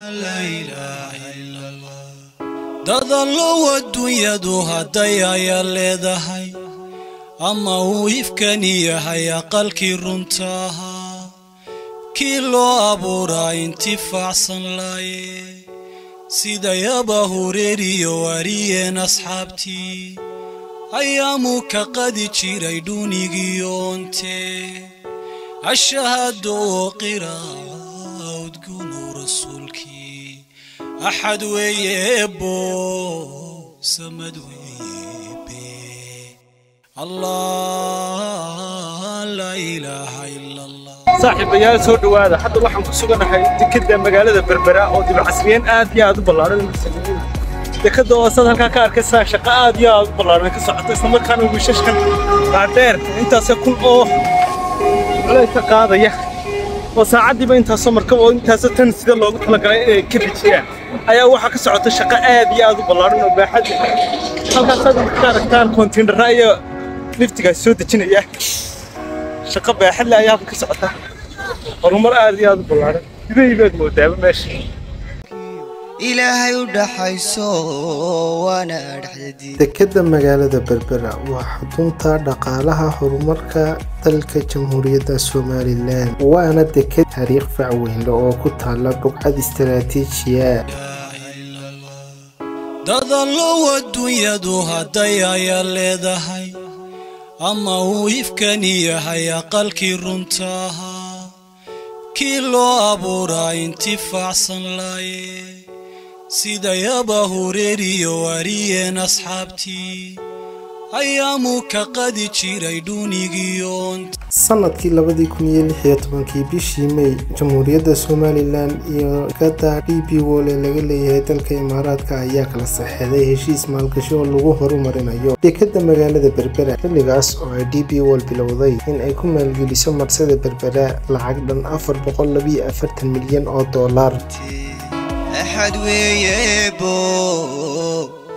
لا إله إلا الله دادالو الدنيا دو هدايا يالي دهي أما هو يفكني يحيا قلكي رنتاها كيلو أبورا انتفاع صنلاي سيدا يابا هوريري واريين أصحابتي أيامك قد تشيري دوني جيونتي الشهاد وقراء وتقولوا رسولك أحد ويبو سمد ويبي الله لا إله إلا الله صاحب يا سود هذا حتى waxaan ku suganahay tikada magaalada Berbera oo dib casriyeyn aad iyo aad u ballaaran muslimiin tikada oo sad halka ka arkaysa shaqo aad iyo aad u ballaaran ka socoto isla markaana wiishashkan qaadheer intaas kun oo leeyka qaadaya oo saacadiiba intaas markab oo intaas tan sida loogu talagalay inay ka bixiyaan ayaa waxa ka socota shaqo aad iyo aad u ballaaran oo baaxad halkaas aad ka aragtaan container iyo liftiga soo dejinaya shaqo baaxad la ayaa ka socota horumar aad iyo aad u ballaaran sidee moodaa meesha ilaahay u dhaxayso wana dhaxdii dekada magaalada Berbera waa xudunta dhaqaalaha horumarka dalka Jamhuuriyadda Soomaaliland waana dekad taariikh fac weyn oo ku taala buqcad istiraatiiji dadallo adduunya doo hadaya leedahay ama uu ifkani yahay aqalkii runtaha kilo abura intifaacsan laaye sida yaba horeeriyo wariyeen asxaabtii ayaamuka qadi jiray duunigiyoon sanadkii 2016 bishii May Jamhuuriyadda Soomaaliland iyo gada DP World laga leeyahay dalka Imaaraadka ayaa kala saxeexday heshiis maalgashi oo lagu horumarinayo dekada magaalada Berbera xilligaas oo ay DP World bilowday in ay ku maalgeliso marsada Berbera lacag dhan 442 milyan oo dollar أحد ويبو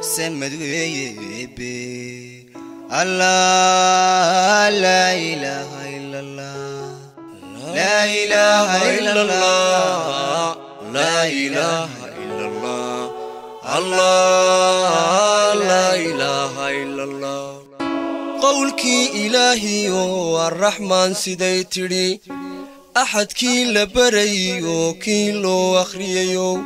سمد ويبي الله لا إله إلا الله لا إله إلا الله لا إله إلا الله الله لا إله إلا الله قولك إلهي والرحمن سيديتري أحد كي لبريو كيلو أخريو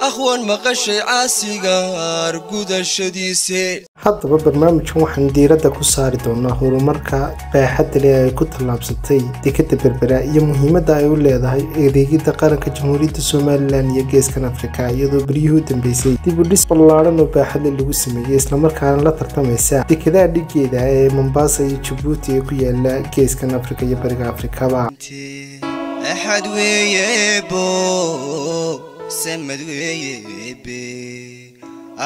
أخوان مقشي عاسيقار قود الشديسي haddaba barnaamijkan waxaan diiradda ku saari doonaa horumarka baaxadda leh ee ku tallaabsatay dekada Berbera iyo muhiimadda ay u leedahay adeegyada qaranka Jamhuuriyadda Soomaaliland iyo geeskan Afrika iyadoo bariyuhu dambeysay dib u dhis ballaaran oo baaxad leh lagu sameeyay isla markaana la tartamaysa dekadaha dhigeeda ee Mombasa iyo Djibouti ee ku yaala geeskan Afrika iyo bariga Afrikaba أحد ويبو سمد ويبي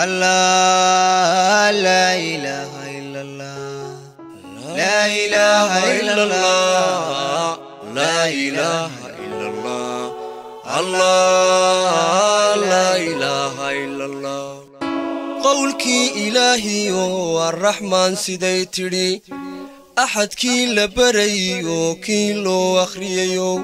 الله لا إله إلا الله لا إله إلا الله لا إله إلا الله الله لا إله إلا الله قولك إلهي والرحمن سيديتري أحد كي لبريو كيلو أخريو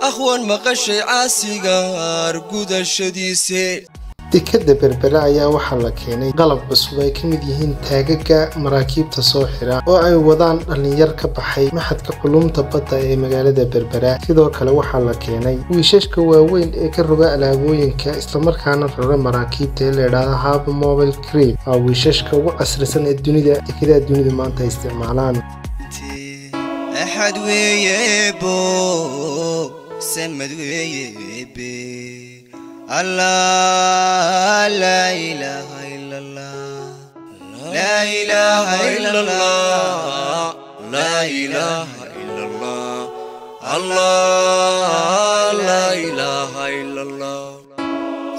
أخوان مقشي عاسيقار قود الشديسي dekada Berbera ayaa waxa la keenay qalab cusub ay kamid yihiin taagaga maraakiibta soo xira oo ay wadaan dhalinyar ka baxay maxadka culumta badda ee magaalada Berbera sidoo kale waxa la keenay wiishashka waaweyn ee ka roga alaabooyinka isla markaana rara maraakiibta ee leedahay hab mobile crane oo wiishashka ugu casrisan ee dunida dekada dunida maanta isticmaalaan أحد ويبو سمد ويبي الله لا إله إلا الله لا إله إلا الله لا إله إلا الله الله لا إله إلا الله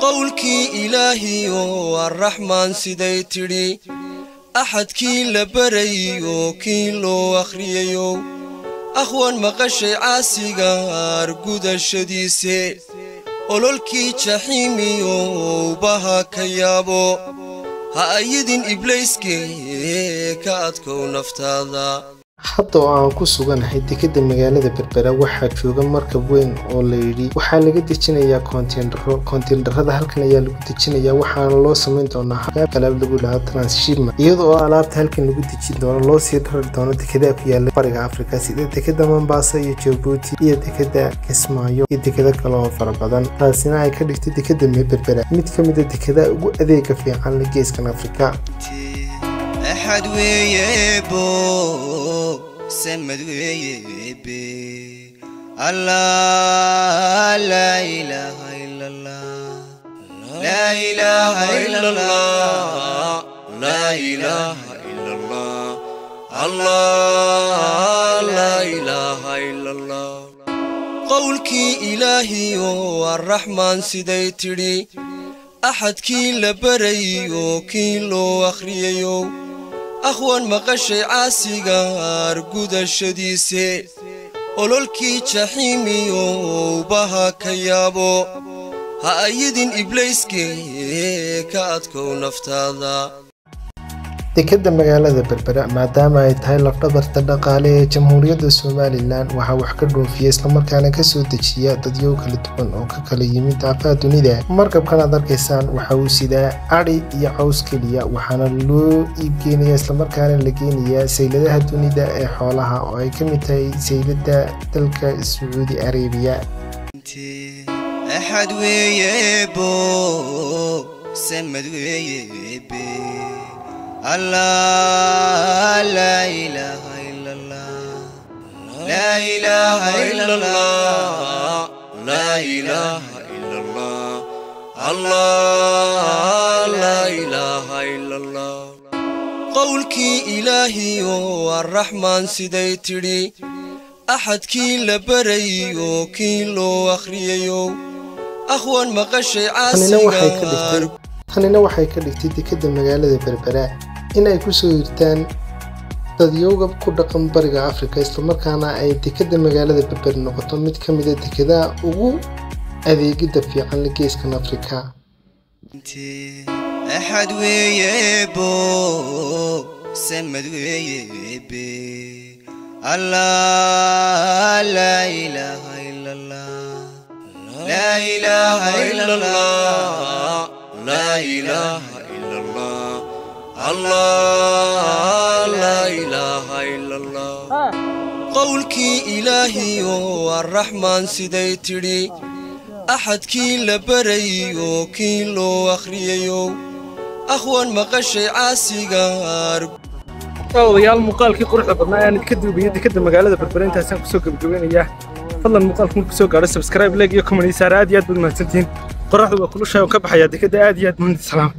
قولك إلهي والرحمن سيديتري أحد كي لبريو كيلو أخريو أخوان مقشي عاسيقار قود الشديسي ololkii jaxiimiyo baha ka yaabo ha ayidin ibliiskee ka adkow naftaada hadda oo aan ku suganahay dekedda magaalada Berbera waxaa jooga markab weyn oo la yiri waxaa laga dejinayaa koonteynarada halkan ayaa lagu dejinayaa waxaana loo sameyn doonaa habab lagu lahaa transshipment iyadoo alaabta halkan lagu dejin doono loo sii rari doono dekedaha ku yaala bariga Afrika sida dekedda Mombasa iyo Djibouti iyo dekedda Kismaayo iyo dekeda kale oo fara badan taasina ay ka dhigtay dekedda Berbera mid ka mid ah dekedaha ugu adeega fiican la geeskan Afrika أحد ويبو سمد ويبي الله لا إله إلا الله لا إله إلا الله لا إله إلا الله الله لا إله إلا الله قولك إلهي والرحمن سيديتري أحد كي لبريو كي لو أخريو أخوان مقشي عاسيقار قود الشديسي أولولكي تشحيميو بها كيابو هايدين إبليسكي كاتكو نفتاذا dekedda magaalada Berbera maadaama ay tahay lafdhabarta dhaqaale ee Jamhuuriyadda Somaliland waxa wax ka dhoofiyay isla markaana ka soo dejiya dadyo kala duwan oo ka kala yimid daafaha dunida markabkan aad arkaysaan waxa uu sidaa ari iyo caws kaliya waxaana loo iibgeeyaa isla markaana la geenayaa sayladaha dunida ee xoolaha oo ay ka mid tahay saylada dalka Saudi Arabia أحد ويبو سمد ويبي الله لا إله إلا الله لا إله إلا الله لا إله إلا الله الله لا إله إلا الله قولك إلهي والرحمن سيديتري أحد كي لبريو كي لو أخريو أخوان مقشي عاسيقار tanina waxay ka dhigtay dekedda magaalada Berbera in ay ku soo hirtaan dadyowga ku dhaqan bariga Afrika isla markaana ay dekedda magaalada Berbera noqoto mid ka mid ah dekedaha ugu adeegida fiican la geeskan Afrika أحد ويبو سمد ويبي الله لا إله إلا الله لا إله إلا الله لا إله إلا الله الله لا إله إلا الله قولك إلهي والرحمن سيديتري أحد كي لبريو كي لو أخريو أخوان مقشي عاسيقار odayaal muuqaalkii quruxda badnaa ayaan idinka duubiyay dekedda magaalada Berbera intaasaan kusoo gabagabaynayaa fadlan muuqaalka markuu soo gaaro subscribe like iyo comment saar aad iyo aad baad mahadsantihiin qoraxdu waa kulushahay oo ka baxaya dekedda aad iyo aad muhiim salaam